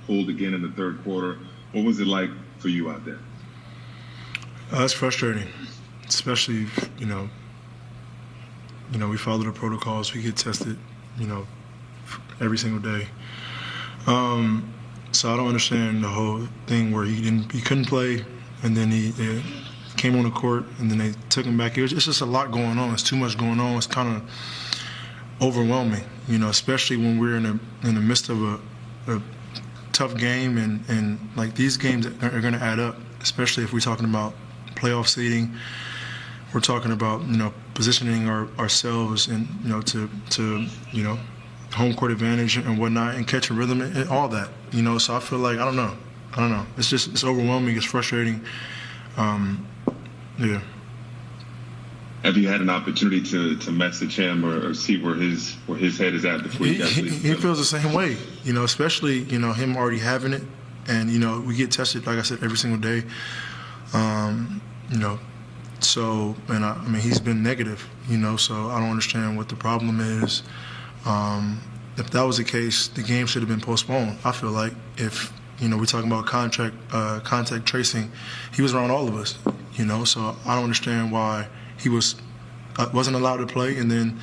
pulled again in the third quarter. What was it like for you out there? It's frustrating, especially, we follow the protocols. We get tested, every single day. So I don't understand the whole thing where he couldn't play, and then he came on the court, and then they took him back. It's just a lot going on. It's too much going on. It's kind of overwhelming, especially when we're in the midst of a tough game, and like these games are going to add up, especially if we're talking about playoff seeding. We're talking about positioning ourselves and to home court advantage and whatnot, and catching rhythm and all that. So I feel like I don't know. It's overwhelming. It's frustrating. Yeah. Have you had an opportunity to message him or see where his head is at before you guys leave? He feels the same way. Especially him already having it, and we get tested, like I said, every single day. So, and I mean, he's been negative, so I don't understand what the problem is. If that was the case, the game should have been postponed. I feel like if, we're talking about contact tracing, he was around all of us, so I don't understand why he wasn't allowed to play and then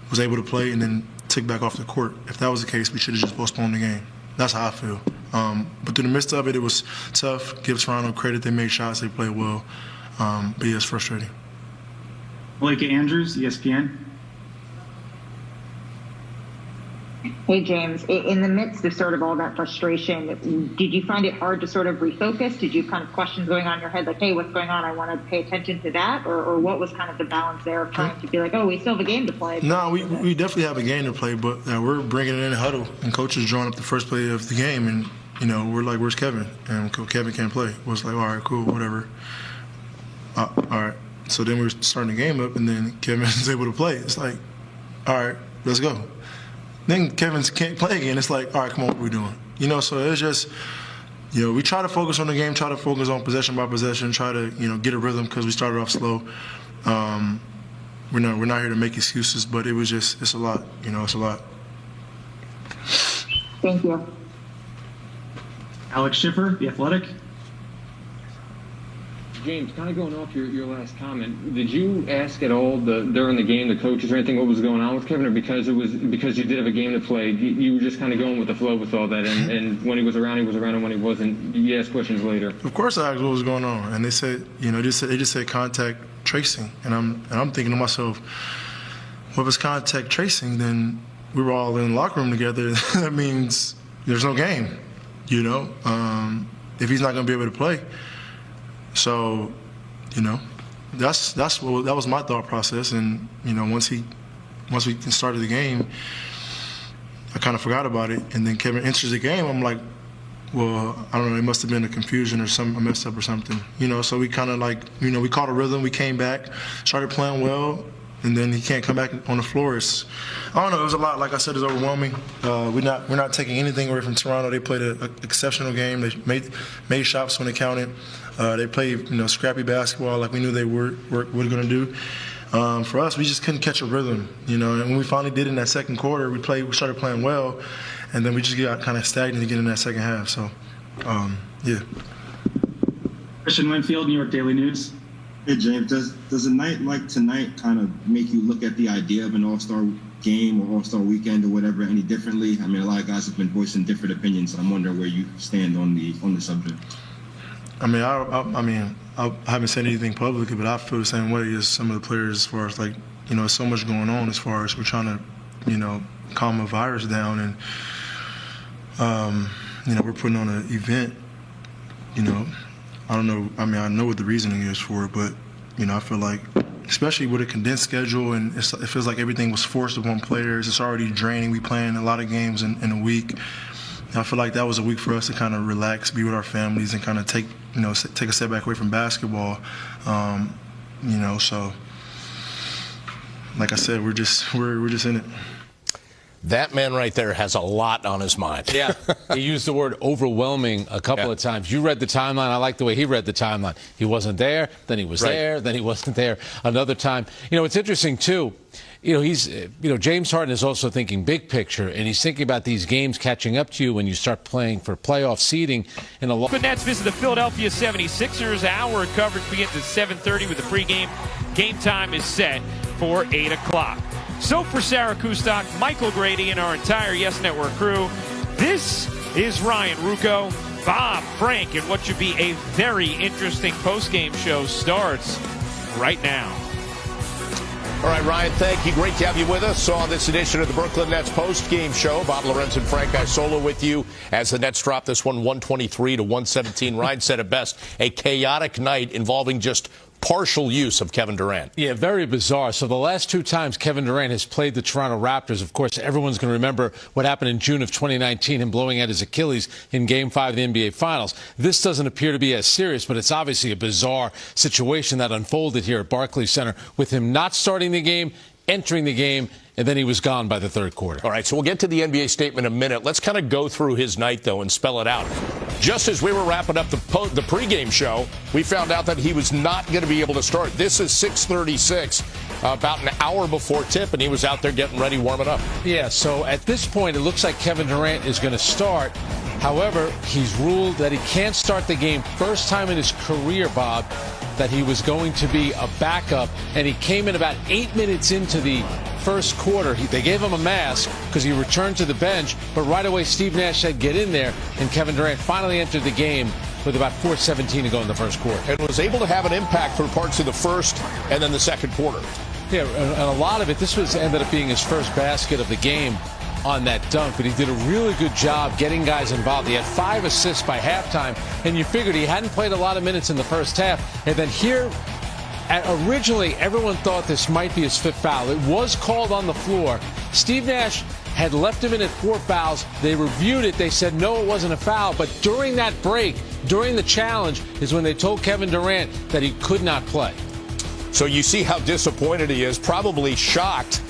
was able to play and then took back off the court. If that was the case, we should have just postponed the game. That's how I feel. But through the midst of it, it was tough. Give Toronto credit. They made shots. They played well. But yeah, it's frustrating. Blake Andrews, ESPN. Hey, James, in the midst of sort of all that frustration, did you find it hard to sort of refocus? Did you kind of questions going on in your head like, hey, what's going on? I want to pay attention to that? Or what was kind of the balance there of trying to be like, oh, we still have a game to play? No, we definitely have a game to play, but we're bringing it in a huddle, and coaches drawing up the first play of the game, and, we're like, where's Kevin? And Kevin can't play. It was like, all right, cool, whatever. All right. So then we're starting the game up, and then Kevin is able to play. It's like, all right, let's go. Then Kevin can't play again. It's like, all right, come on, what are we doing? So it's just, we try to focus on the game, try to focus on possession by possession, try to, get a rhythm because we started off slow. We're not here to make excuses, but it's a lot. It's a lot. Thank you. Alex Schiffer, The Athletic. James, kind of going off your last comment, did you ask at all during the game the coaches or anything what was going on with Kevin, or because you did have a game to play, you were just kind of going with the flow with all that, and when he was around, and when he wasn't, you asked questions later? Of course I asked what was going on, and they said, they just said contact tracing, and I'm thinking to myself, well, if it's contact tracing, then we were all in the locker room together. That means there's no game, if he's not going to be able to play. So, that was my thought process, and once we started the game, I kind of forgot about it, and then Kevin enters the game. I'm like, well, I don't know, it must have been a confusion or I messed up or something, So we kind of we caught a rhythm. We came back, started playing well, and then he can't come back on the floor. I don't know. It was a lot. Like I said, it's overwhelming. We're not taking anything away from Toronto. They played an exceptional game. They made shots when they counted. They played, scrappy basketball like we knew they were going to do. For us, we just couldn't catch a rhythm, And when we finally did in that second quarter, we started playing well, and then we just got kind of stagnant again in that second half. So, yeah. Christian Winfield, New York Daily News. Hey, James, does a night like tonight kind of make you look at the idea of an all-star game or all-star weekend or whatever any differently? I mean, a lot of guys have been voicing different opinions, so I'm wondering where you stand on the subject. I mean, I haven't said anything publicly, but I feel the same way as some of the players as far as there's so much going on as far as we're trying to, calm a virus down, and, we're putting on an event, I don't know. I mean, I know what the reasoning is for it, but, I feel like, especially with a condensed schedule, and it feels like everything was forced upon players. It's already draining. We playing a lot of games in a week. I feel like that was a week for us to kind of relax, be with our families, and kind of take a step back away from basketball. So like I said, we're just in it. That man right there has a lot on his mind. Yeah, he used the word overwhelming a couple of times. You read the timeline. I like the way he read the timeline. He wasn't there, then he was there, then he wasn't there another time. It's interesting, too. James Harden is also thinking big picture, and he's thinking about these games catching up to you when you start playing for playoff seeding in a lot. The Nets visit the Philadelphia 76ers. Our coverage begins at 7:30 with the pregame. Game time is set for 8 o'clock. So for Sarah Kustok, Michael Grady, and our entire Yes Network crew, this is Ryan Rucco, Bob Frank, and what should be a very interesting postgame show starts right now. All right, Ryan, thank you. Great to have you with us on this edition of the Brooklyn Nets post-game show. Bob Lorenz and Frank Isola with you as the Nets drop this one 123 to 117. Ryan said it best, a chaotic night involving just partial use of Kevin Durant. Yeah, very bizarre. So the last 2 times Kevin Durant has played the Toronto Raptors, of course, everyone's going to remember what happened in June of 2019, him blowing out his Achilles in Game 5 of the NBA Finals. This doesn't appear to be as serious, but it's obviously a bizarre situation that unfolded here at Barclays Center with him not starting the game, entering the game, and then he was gone by the third quarter. All right, so we'll get to the NBA statement in a minute. Let's kind of go through his night, though, and spell it out. Just as we were wrapping up the pregame show, we found out that he was not going to be able to start. This is 6:36, about an hour before tip, and he was out there getting ready, warming up. Yeah, so at this point, it looks like Kevin Durant is going to start. However, he's ruled that he can't start the game. First time in his career, Bob, that he was going to be a backup, and he came in about 8 minutes into the first quarter. They gave him a mask because he returned to the bench, but right away Steve Nash said get in there, and Kevin Durant finally entered the game with about 4:17 to go in the first quarter. And was able to have an impact for parts of the first and then the second quarter. Yeah, and a lot of it, ended up being his first basket of the game on that dunk, but he did a really good job getting guys involved. He had 5 assists by halftime, and you figured he hadn't played a lot of minutes in the first half, and then here originally, everyone thought this might be his 5th foul. It was called on the floor. Steve Nash had left him in at 4 fouls. They reviewed it. They said, no, it wasn't a foul. But during that break, during the challenge, is when they told Kevin Durant that he could not play. So you see how disappointed he is, probably shocked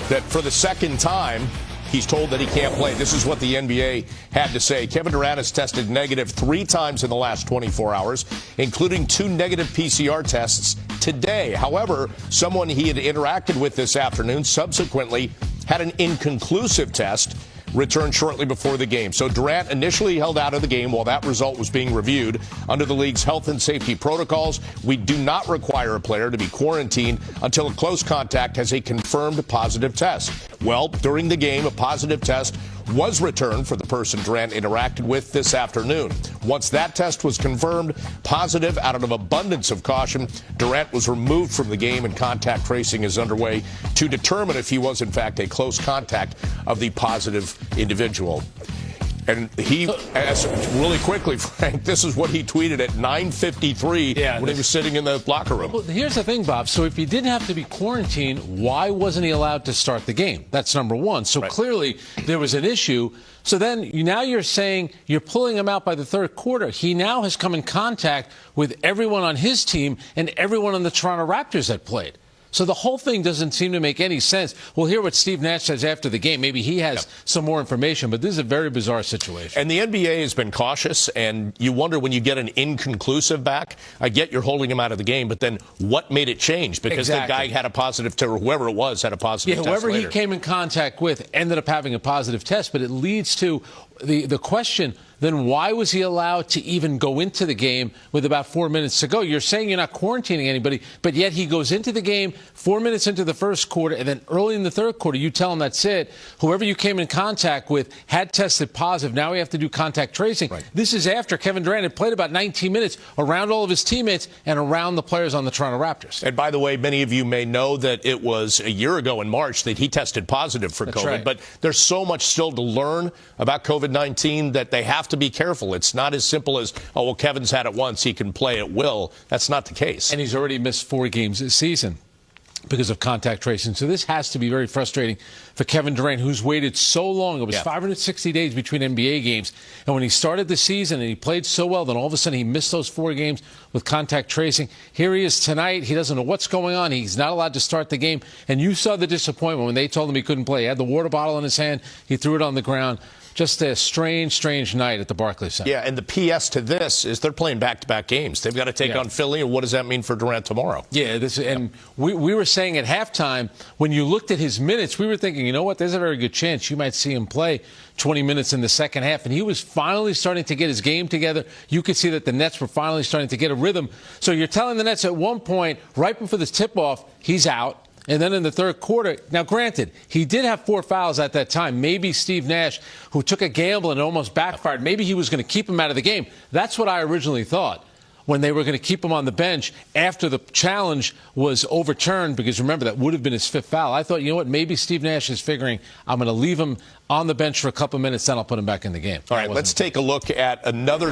that for the second time, he's told that he can't play. This is what the NBA had to say. Kevin Durant has tested negative 3 times in the last 24 hours, including 2 negative PCR tests today. However, someone he had interacted with this afternoon subsequently had an inconclusive test returned shortly before the game. So Durant initially held out of the game while that result was being reviewed. Under the league's health and safety protocols, we do not require a player to be quarantined until a close contact has a confirmed positive test. Well, during the game, a positive test was returned for the person Durant interacted with this afternoon. Once that test was confirmed positive, out of an abundance of caution, Durant was removed from the game and contact tracing is underway to determine if he was in fact a close contact of the positive individual. And he asked really quickly, Frank, this is what he tweeted at 9:53 when he was sitting in the locker room. Well, here's the thing, Bob. So if he didn't have to be quarantined, why wasn't he allowed to start the game? That's number one. So clearly there was an issue. So then now you're saying you're pulling him out by the third quarter. He now has come in contact with everyone on his team and everyone on the Toronto Raptors that played. So the whole thing doesn't seem to make any sense. We'll hear what Steve Nash says after the game. Maybe he has some more information, but this is a very bizarre situation. And the NBA has been cautious, and you wonder when you get an inconclusive back, I get you're holding him out of the game, but then what made it change? Because the guy had a positive test, or whoever it was had a positive test whoever later. He came in contact with ended up having a positive test, but it leads to the question, then why was he allowed to even go into the game with about 4 minutes to go? You're saying you're not quarantining anybody, but yet he goes into the game 4 minutes into the first quarter, and then early in the third quarter, you tell him that's it. Whoever you came in contact with had tested positive. Now we have to do contact tracing. This is after Kevin Durant had played about 19 minutes around all of his teammates and around the players on the Toronto Raptors. And by the way, many of you may know that it was a year ago in March that he tested positive for COVID. But there's so much still to learn about COVID-19 that they have to be careful. It's not as simple as, oh, well, Kevin's had it once, he can play at will. That's not the case. And he's already missed 4 games this season because of contact tracing. So this has to be very frustrating for Kevin Durant, who's waited so long. It was 560 days between NBA games. And when he started the season and he played so well, then all of a sudden he missed those 4 games with contact tracing. Here he is tonight. He doesn't know what's going on. He's not allowed to start the game. And you saw the disappointment when they told him he couldn't play. He had the water bottle in his hand. He threw it on the ground. just a strange night at the Barclays Center. Yeah, and the PS to this is they're playing back-to-back games. They've got to take on Philly, and what does that mean for Durant tomorrow? Yeah, we were saying at halftime, when you looked at his minutes, we were thinking, you know what, there's a very good chance you might see him play 20 minutes in the second half. And he was finally starting to get his game together. You could see that the Nets were finally starting to get a rhythm. So you're telling the Nets at one point, right before this tip-off, he's out. And then in the third quarter, now granted, he did have 4 fouls at that time. Maybe Steve Nash, who took a gamble and almost backfired, maybe he was going to keep him out of the game. That's what I originally thought when they were going to keep him on the bench after the challenge was overturned, because remember, that would have been his 5th foul. I thought, you know what, maybe Steve Nash is figuring I'm going to leave him on the bench for a couple minutes, then I'll put him back in the game. All right, let's take a look at another